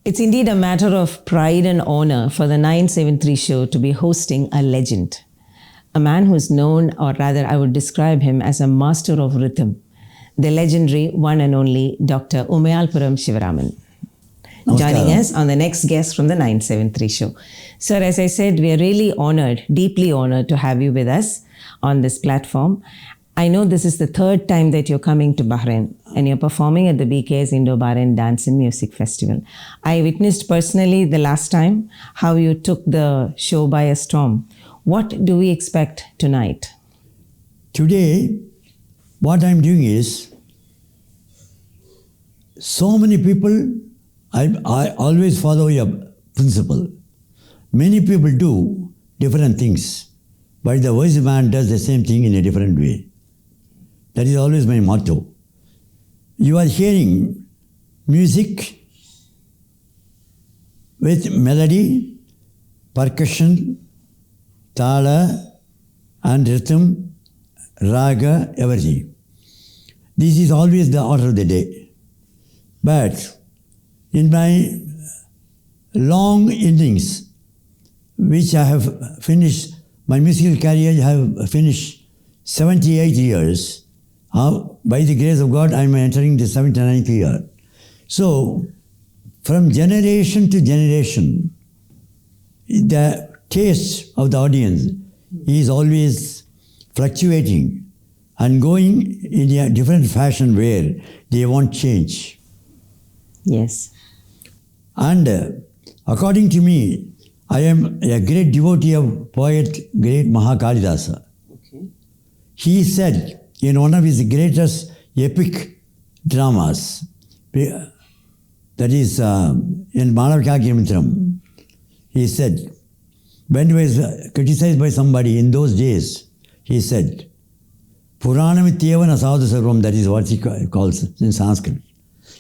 It's indeed a matter of pride and honor for the 973 show to be hosting a legend. A man who's known, or rather I would describe him as a master of rhythm. The legendary one and only Dr. Umayalpuram Shivaraman. Joining us on the next guest from the 973 show. Sir, as I said, we are really honored, deeply honored to have you with us on this platform. I know this is the third time that you're coming to Bahrain and you're performing at the BKS Indo-Bahrain Dance and Music Festival. I witnessed personally the last time how you took the show by a storm. What do we expect tonight? Today, what I'm doing is, so many people, I always follow a principle. Many people do different things, but the wise man does the same thing in a different way. That is always my motto. You are hearing music with melody, percussion, tala, and rhythm, raga, everything. This is always the order of the day. But in my long innings, which I have finished, my musical career I have finished 78 years. By the grace of God, I am entering the 79th year. So, from generation to generation, the taste of the audience is always fluctuating and going in a different fashion where they want change. Yes. And according to me, I am a great devotee of poet, great Mahakalidasa. Okay. He said in one of his greatest epic dramas, that is in Manavakyagramitram, he said, when he was criticized by somebody in those days, he said, Puranamityeva sadhu sarvam, that is what he calls in Sanskrit.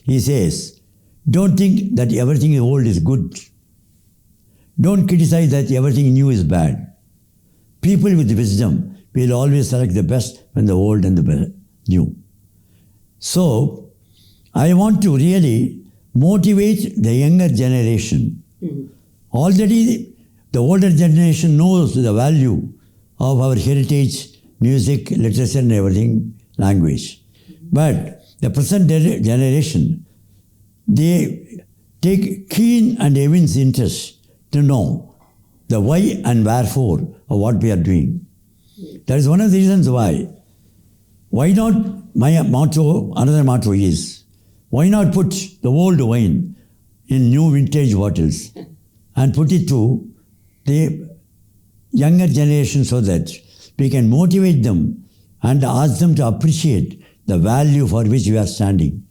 He says, don't think that everything old is good. Don't criticize that everything new is bad. People with wisdom will always select the best from the old and the new. So, I want to really motivate the younger generation. Mm-hmm. Already, the older generation knows the value of our heritage, music, literature and everything, language. But the present generation, they take keen and immense interest to know the why and wherefore of what we are doing. That is one of the reasons why. Why not, my motto, another motto is, why not put the old wine in new vintage bottles and put it to the younger generation so that we can motivate them and ask them to appreciate the value for which we are standing.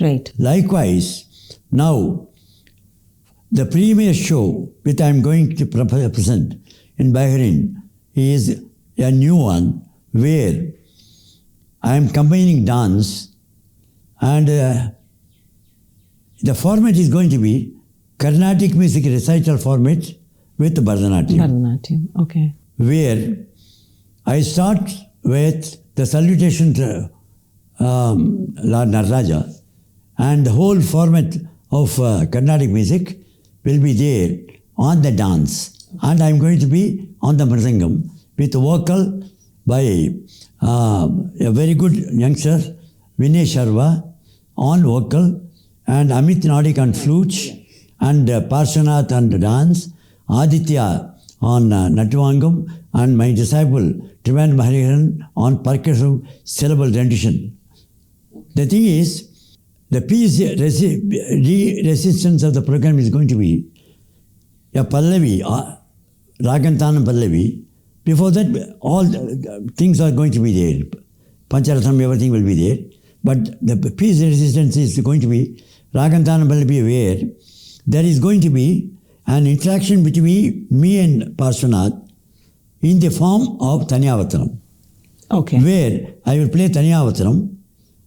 Right. Likewise, now, the premier show which I am going to present in Bahrain is a new one where I am combining dance and the format is going to be Carnatic music recital format with Bharatanatyam. Bharatanatyam, okay. Where I start with the salutation to Lord Nataraja, and the whole format of Carnatic music will be there on the dance. And I'm going to be on the Mridangam with vocal by a very good youngster, Vinay Sharma, on vocal, and Amit Nadik on flute, and Parshanath on the dance, Aditya on Natuvangam, and my disciple, Trivandrum Hariharan, on percussive syllable rendition. The thing is, the piece resistance of the program is going to be a Pallavi, Ragantanam Pallavi. Before that, all things are going to be there. Pancharatham, everything will be there. But the piece resistance is going to be Ragantanam Pallavi, where there is going to be an interaction between me and Parshanath in the form of Tanyavataram. Okay. Where I will play Tanyavataram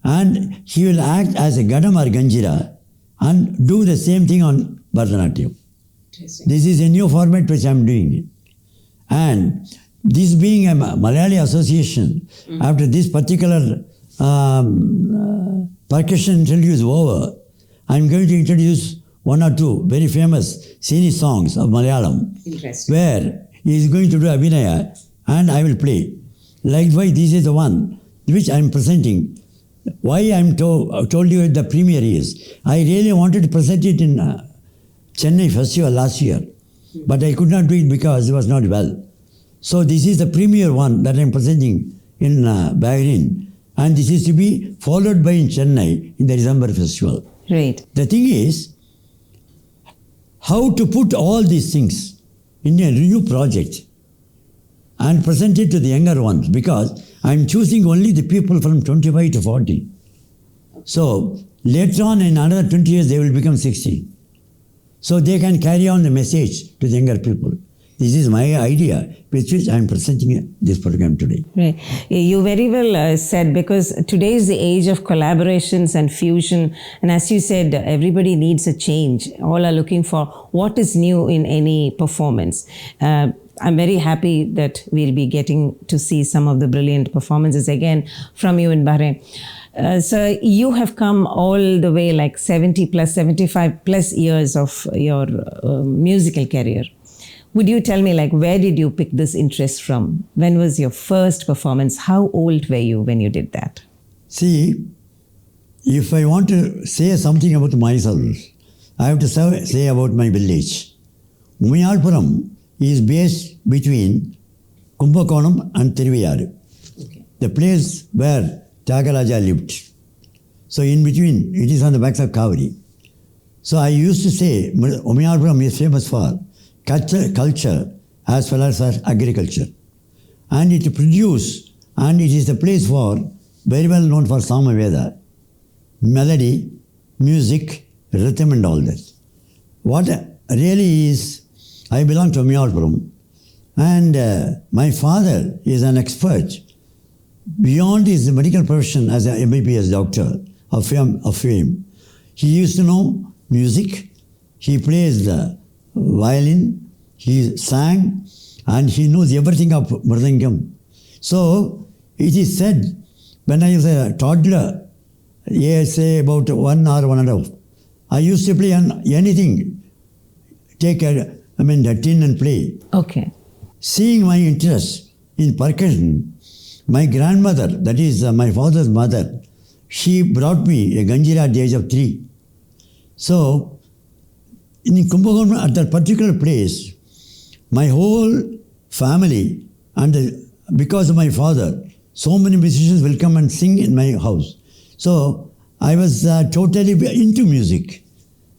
and he will act as a Gadam or Ganjira and do the same thing on Bharatanatyam. This is a new format which I am doing. And this being a Malayali association, after this particular percussion interview is over, I am going to introduce one or two very famous scenic songs of Malayalam. Interesting. Where he is going to do Abhinaya and I will play. Likewise, this is the one which I am presenting. Why I am told you the premiere is, I really wanted to present it in Chennai Festival last year, but I could not do it because it was not well. So this is the premiere one that I am presenting in Bahrain, and this is to be followed by in Chennai in the December Festival. Right. The thing is, how to put all these things in a new project and present it to the younger ones, because I am choosing only the people from 25 to 40. So later on in another 20 years they will become 60. So they can carry on the message to the younger people. This is my idea, with which I am presenting this program today. Right. You very well said, because today is the age of collaborations and fusion. And as you said, everybody needs a change. All are looking for what is new in any performance. I'm very happy that we'll be getting to see some of the brilliant performances again from you in Bahrain. So you have come all the way like 70 plus, 75 plus years of your musical career. Would you tell me, like, where did you pick this interest from? When was your first performance? How old were you when you did that? See, if I want to say something about myself, I have to say about my village. Umiyalpuram is based between Kumbakonam and Tiruviyadu, the place where Tyagaraja lived. So in between, it is on the banks of Kaveri. So I used to say, Umiyalpuram is famous for culture as well as agriculture. And it produces, and it is the place for, very well known for Samaveda, melody, music, rhythm and all that. What really is, I belong to Umiyalpuram, and my father is an expert beyond his medical profession as an MBBS doctor of fame. He used to know music, he plays the violin, he sang, and he knows everything of Mridangam. So it is said, when I was a toddler, say about 1 or 1.5, I used to play on anything, take a tin and play. Okay. Seeing my interest in percussion, my grandmother, that is my father's mother, she brought me a ganjira at the age of 3. So in Kumbakonam, at that particular place, my whole family, and because of my father, so many musicians will come and sing in my house. So I was totally into music.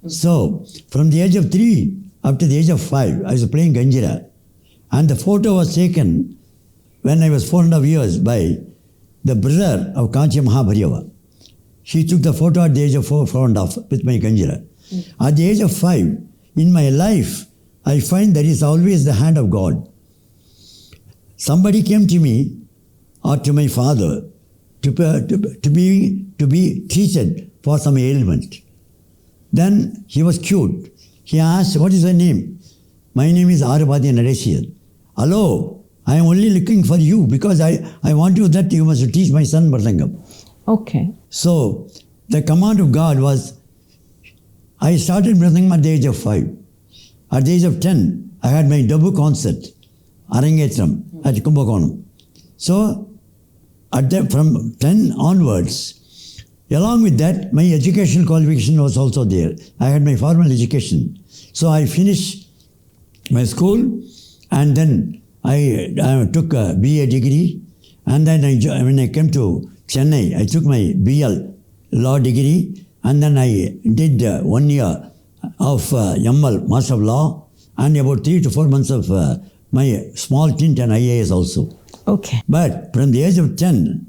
So from the age of 3 up to the age of 5, I was playing ganjira. And the photo was taken when I was 4.5 years by the brother of Kanchi Mahabharyava. He took the photo at the age of 4.5 with my ganjira. At the age of 5, in my life, I find there is always the hand of God. Somebody came to me or to my father to be treated for some ailment. Then he was cured. He asked, "What is your name?" "My name is Arabadi Nadeshir." "Hello, I am only looking for you because I want you that you must teach my son Mridangam." Okay. So the command of God was, I started Mridangam at the age of 5. At the age of 10, I had my debut concert, Arangetram, at Kumbakonam. So from 10 onwards, along with that, my educational qualification was also there. I had my formal education. So I finished my school, and then I took a BA degree, and then when I came to Chennai, I took my BL law degree, and then I did 1 year of ML, Master of Law, and about 3 to 4 months of my small tint and IAS also. Okay. But from the age of 10,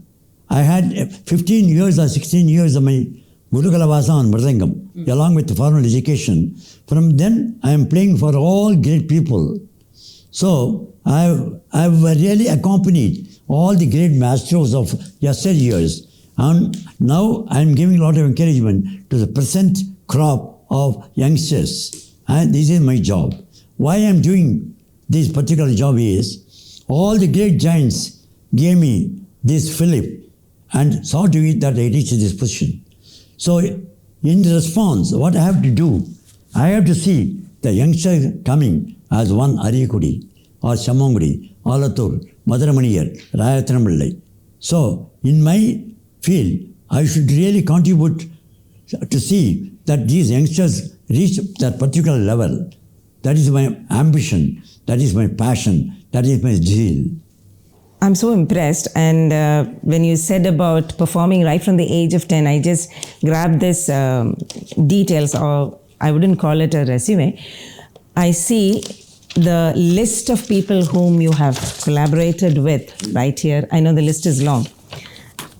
I had 15 years or 16 years of my Gurukula Vasa on Mridangam, along with the formal education. From then, I am playing for all great people. So I've really accompanied all the great masters of yesteryears. And now I am giving a lot of encouragement to the present crop of youngsters. And this is my job. Why I am doing this particular job is, all the great giants gave me this fillip and saw to it that I reached this position. So in response, what I have to do, I have to see the youngster coming as one Ariyakudi or Shammangudi, Alathur, Madaramaniyar, Rayathanamillai. So, in my field, I should really contribute to see that these youngsters reach that particular level. That is my ambition, that is my passion, that is my zeal. I'm so impressed. And when you said about performing right from the age of 10, I just grabbed this details, or I wouldn't call it a resume. I see the list of people whom you have collaborated with right here. I know the list is long.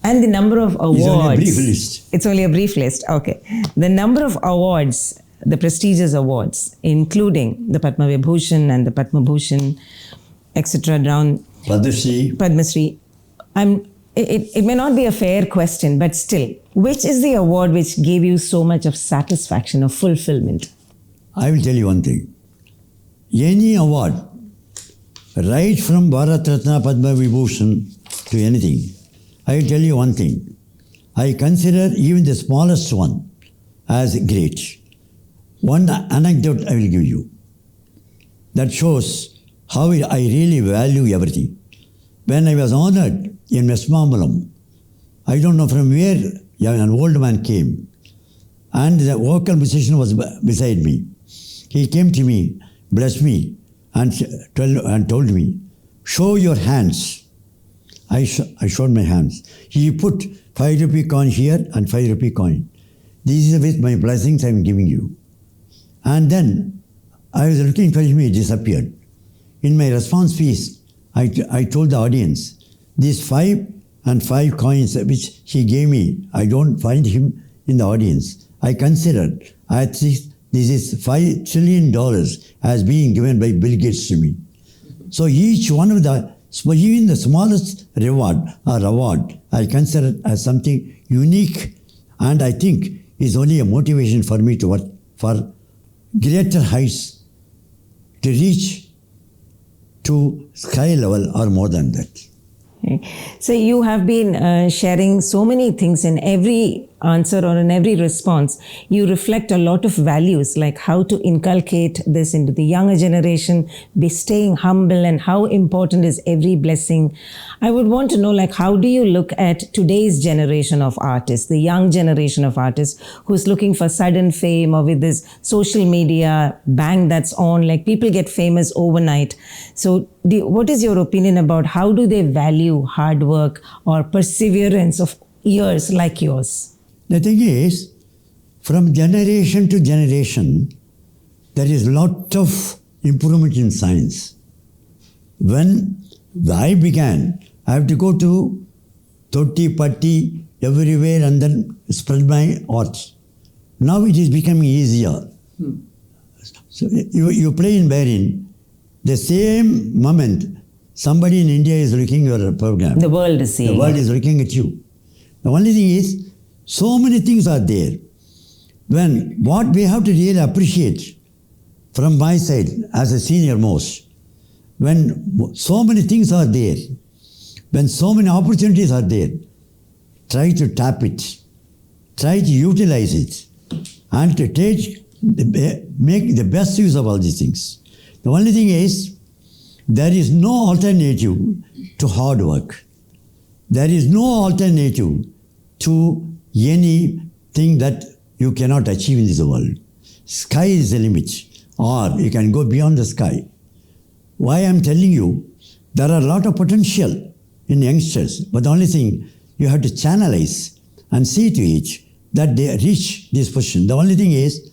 And the number of awards. It's only a brief list. It's only a brief list. Okay. The number of awards, the prestigious awards, including the Padma Vibhushan and the Padma Bhushan, etc. around Padma Shri. It may not be a fair question, but still, which is the award which gave you so much of satisfaction, of fulfillment? I will tell you one thing. Any award, right from Bharat Ratna, Padma Vibhushan to anything, I will tell you one thing. I consider even the smallest one as great. One anecdote I will give you that shows how I really value everything. When I was honored in Westmambalam, I don't know from where an old man came, and the vocal musician was beside me. He came to me, blessed me, and told me, show your hands. I showed my hands. He put 5 rupee coin here and 5 rupee coin. This is with my blessings I am giving you. And then I was looking for him, he disappeared. In my response piece, I told the audience, these 5 and 5 coins which he gave me, I don't find him in the audience. I considered, this is $5 trillion as being given by Bill Gates to me. So each one of even the smallest reward or award, I consider as something unique, and I think is only a motivation for me to work for greater heights, to reach to sky level or more than that. So you have been sharing so many things in every answer or in every response. You reflect a lot of values, like how to inculcate this into the younger generation, be staying humble, and how important is every blessing. I would want to know, like, how do you look at today's generation of artists, the young generation of artists who's looking for sudden fame, or with this social media bang that's on, like people get famous overnight. So what is your opinion about how do they value hard work or perseverance of years like yours? The thing is, from generation to generation, there is a lot of improvement in science. When I began, I have to go to Totti, Patti, everywhere and then spread my art. Now it is becoming easier. So you play in Bahrain, the same moment somebody in India is looking at your program. The world is seeing. The world is looking at you. The only thing is, so many things are there. When what we have to really appreciate from my side as a senior most, when so many things are there, when so many opportunities are there, try to tap it, try to utilize it, and to make the best use of all these things. The only thing is, there is no alternative to hard work. There is no alternative to anything that you cannot achieve in this world. Sky is the limit, or you can go beyond the sky. Why I am telling you, there are a lot of potential in youngsters, but the only thing you have to channelize and see to it that they reach this position. The only thing is,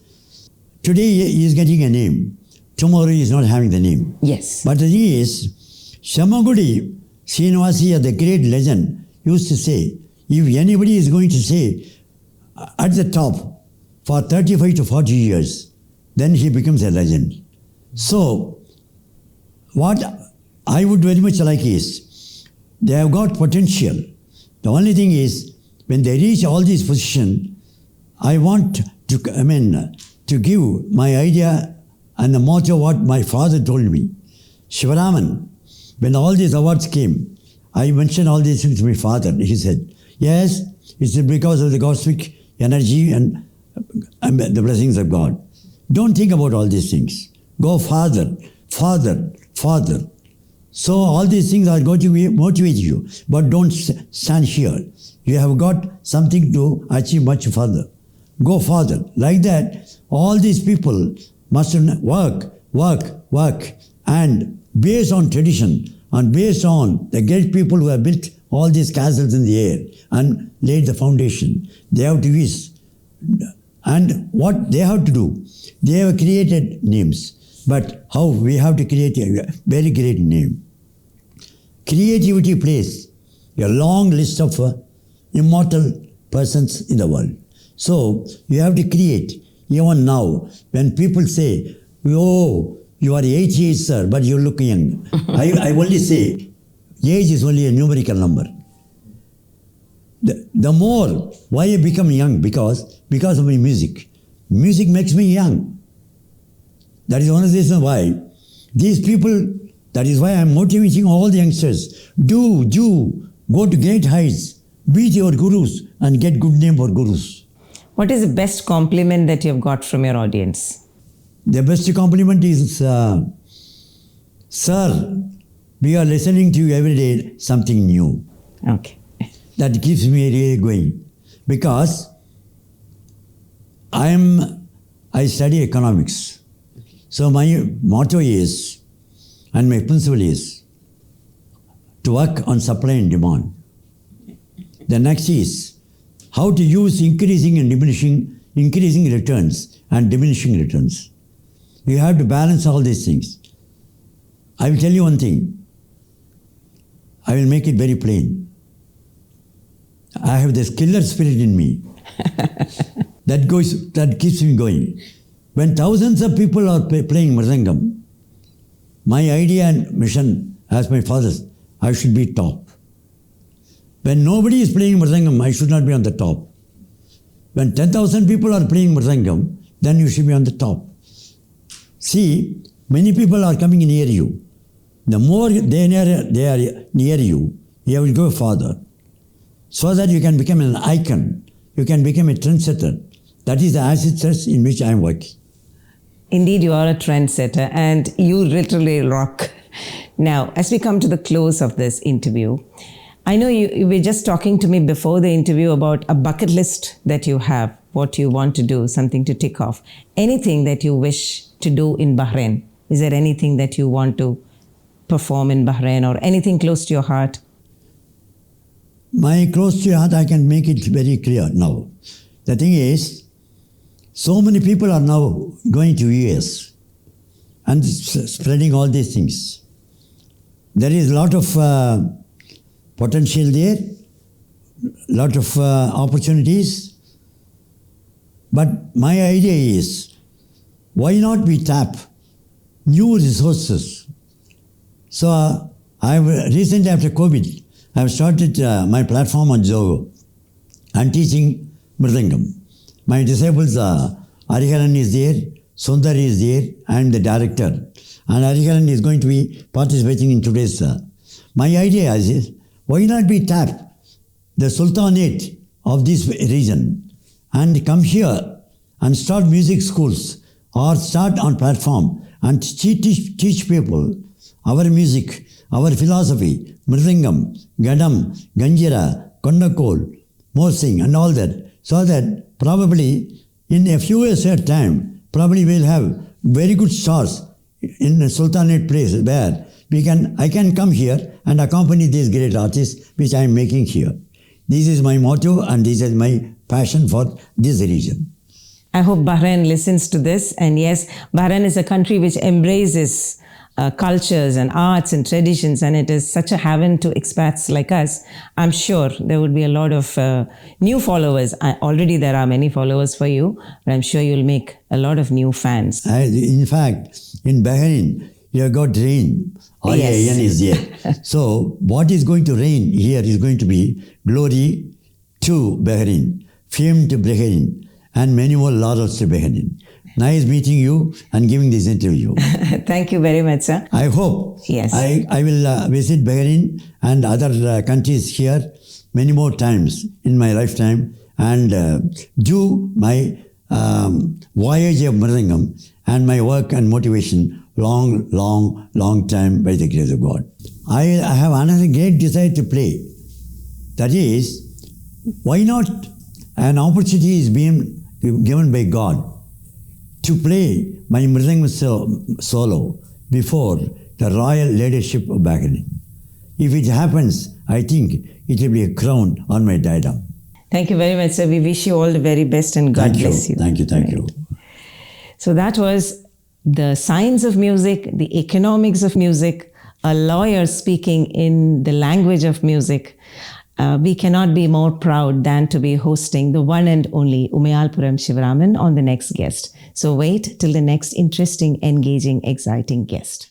today he is getting a name, tomorrow he is not having the name. Yes. But the thing is, Shammangudi Srinivasi, the great legend, used to say, if anybody is going to say at the top for 35 to 40 years, then he becomes a legend. So, what I would very much like is, they have got potential. The only thing is, when they reach all these positions, I want to give my idea and the motto what my father told me. Shivaraman, when all these awards came, I mentioned all these things to my father. He said, yes, it's because of the cosmic energy and the blessings of God. Don't think about all these things. Go farther, farther, farther. So all these things are going to motivate you. But don't stand here. You have got something to achieve much further. Go farther. Like that, all these people must work, and based on tradition and based on the great people who have built all these castles in the air and laid the foundation, they have to use. And what they have to do, they have created names. But how we have to create a very great name. Creativity plays a long list of immortal persons in the world. So you have to create. Even now, when people say, oh, you are 88, sir, but you look young. I only say, age is only a numerical number. The more, why I become young? Because of my music. Music makes me young. That is one of the reasons why these people, that is why I am motivating all the youngsters. Go to great heights, beat your gurus and get good name for gurus. What is the best compliment that you have got from your audience? The best compliment is, sir, we are listening to you every day something new. Okay. That keeps me really going. Because I study economics. So my motto is, and my principle is, to work on supply and demand. The next is how to use increasing returns and diminishing returns. You have to balance all these things. I will tell you one thing. I will make it very plain. I have this killer spirit in me that keeps me going. When thousands of people are playing Mridangam, my idea and mission as my father's, I should be top. When nobody is playing Mridangam, I should not be on the top. When 10,000 people are playing Mridangam, then you should be on the top. See, many people are coming near you. The more they are near you, you will go farther. So that you can become an icon. You can become a trendsetter. That is the ancestors in which I am working. Indeed, you are a trendsetter and you literally rock. Now, as we come to the close of this interview, I know you were just talking to me before the interview about a bucket list that you have, what you want to do, something to tick off. Anything that you wish to do in Bahrain? Is there anything that you want to perform in Bahrain or anything close to your heart? My close to your heart, I can make it very clear now. The thing is, so many people are now going to US and spreading all these things. There is a lot of potential there, lot of opportunities. But my idea is, why not we tap new resources? So I've recently, after COVID, I've started my platform on Zoho. I'm teaching Mridangam. My disciples are Ariharan is there, Sundar is there, I'm the director. And Ariharan is going to be participating in today's. My idea is, why not we tap the Sultanate of this region and come here and start music schools or start on platform and teach people our music, our philosophy, Mridangam, Gadam, Ganjira, Kondakol, Morsing and all that. So that probably in a few years' time, probably we'll have very good stars in the Sultanate place where I can come here and accompany these great artists which I am making here. This is my motto and this is my passion for this region. I hope Bahrain listens to this. And yes, Bahrain is a country which embraces cultures and arts and traditions, and it is such a heaven to expats like us. I'm sure there would be a lot of new followers. Already there are many followers for you, but I'm sure you'll make a lot of new fans. In fact, in Bahrain, you have got rain. Yes. Is there. So what is going to rain here is going to be glory to Bahrain, fame to Bahrain, and many more laurels to Bahrain. Nice meeting you and giving this interview. Thank you very much, sir. I hope Yes. I will visit Bahrain and other countries here many more times in my lifetime and do my voyage of Mridangam and my work and motivation long time by the grace of God. I have another great desire to play. That is, why not an opportunity is being given by God to play my Mridangam solo before the royal leadership of Bagadan. If it happens, I think it will be a crown on my diadem. Thank you very much, sir. We wish you all the very best and God bless you. Thank you. So that was the science of music, the economics of music, a lawyer speaking in the language of music. We cannot be more proud than to be hosting the one and only Umayalpuram Shivaraman on the next guest. So wait till the next interesting, engaging, exciting guest.